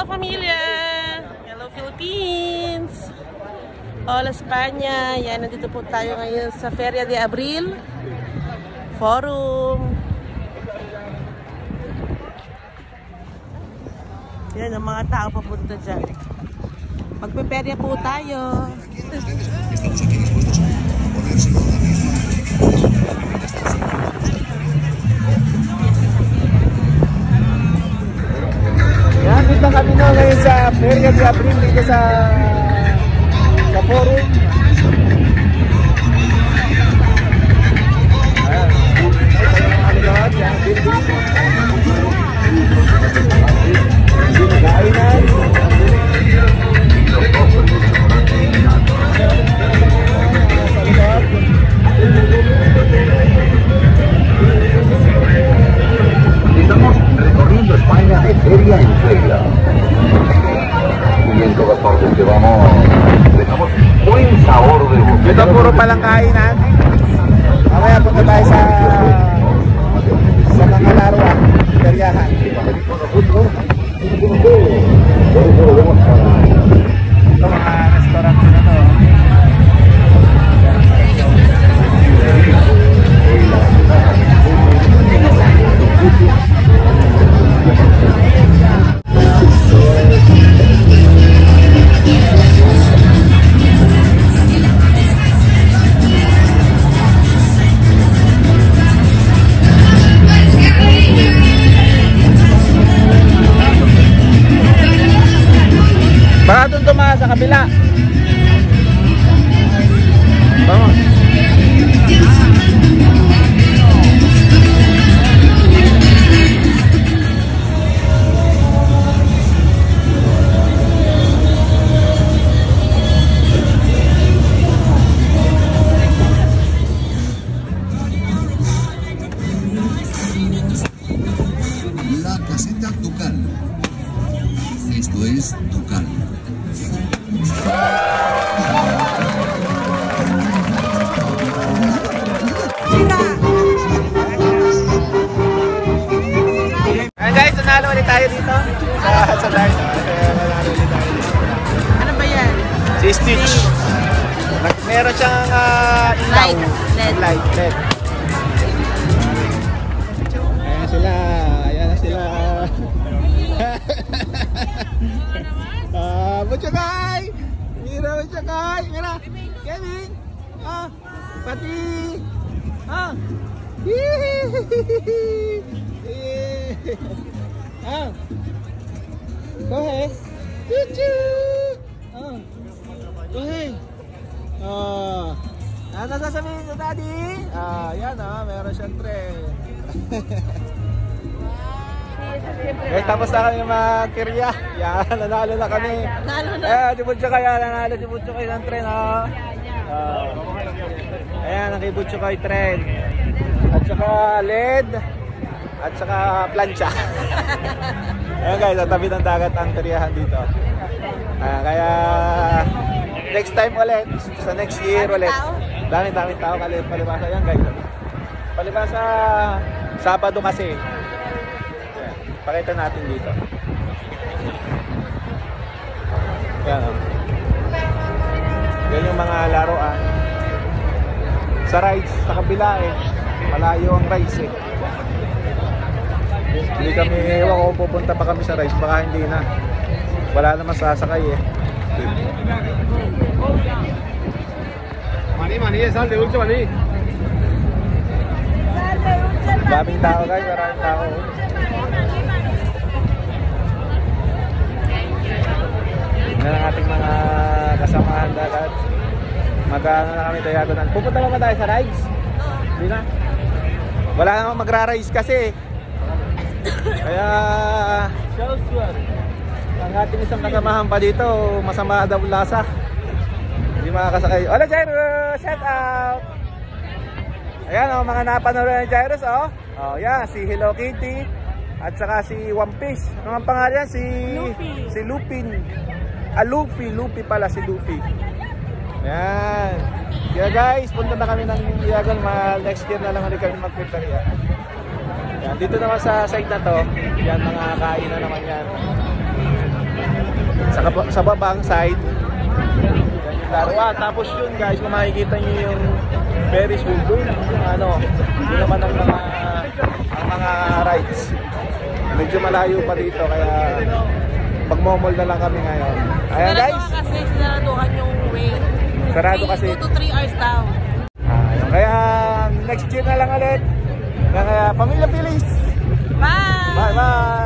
familia! Hello Philippines! Hola España! Yan, nandito po tayo ngayon sa Feria de Abril Forum. Yan ang mga tao papunta dyan. Magpe-perya po tayo. Yan, dito kami na ngayon sa Feria de Abril dito sa forum. Ano lahat? Yan, building. Kainan. Estamos recorriendo España de feria en feria. Y en todas partes que vamos, dejamos buen sabor de boca. Ito puro palang kainan. Mamaya punta tayo sa mga laruan, peryahan. Ito mga restaurant na to. Baka doon tumaas sa kabila. Vamos. La caseta ducal. Esto es ducal. Ayan guys, nanalo ulit tayo dito sa live. Ano ba yan? Si Stitch. Meron siyang ilaw. Light, LED. Ayan sila. Ayan na sila. Butchakay! Mira, Butchakay! Mira! Kevin! Pati! Go ahead! Choo-choo! Go ahead! Ano sasabihin sa daddy? Yan meron siyang tray. Eh, tapos na kami mag-kirya. Yan, nanalo na kami. Si Butchakay, nanalo si Butchakay ng tren. Ayan, ang kay Butchakay tren. At saka LED. At saka plancha. Ayan guys, sa tabi ng dagat ang kiryahan dito. Kaya next time ulit, sa next year ulit. Daming tao palibasa yan guys. Palibasa Sabado kasi. Pakita natin dito. Yan yan yung mga laruan. Sa rides, sa kabila malayo ang rides Hindi kami, ewan ko pupunta pa kami sa rides, baka hindi na. Wala naman sasakay Mani, sal de dulce, mani. Daming tao guys, maraming tao. Yan ang ating mga kasamahan dagat. Mag-ano na kami diagonal. Pupunta ba tayo sa rides? Hindi na. Wala namang magra-rides kasi. Kaya ang ating isang kasamahan pa dito, masama daw lasa. Hindi makakasakay. Hola Jairo! Shout out! Ayan mga napanood ng Jairos yan, si Hello Kitty at saka si One Piece. Ano ang pangalan? Si Lupin. Luffy pala, si Luffy. Yan. Kaya guys, punta na kami ng Diagon. Next year na lang ulit kami magpunta-ria. Yan, dito naman sa side na to, yan mga kainan naman yan. sa babang side. Laruan. Tapos yun guys, kung makikita nyo yung Ferris wheel doon, yun naman ang mga rides. Medyo malayo pa dito, kaya magmomol na lang kami ngayon. Ayan guys, kasi sinaraduhan yung way. sarado kasi 2 to 3 hours daw. Kaya next year na lang ulit. Kaya Pamilya Pilis. Bye! Bye bye!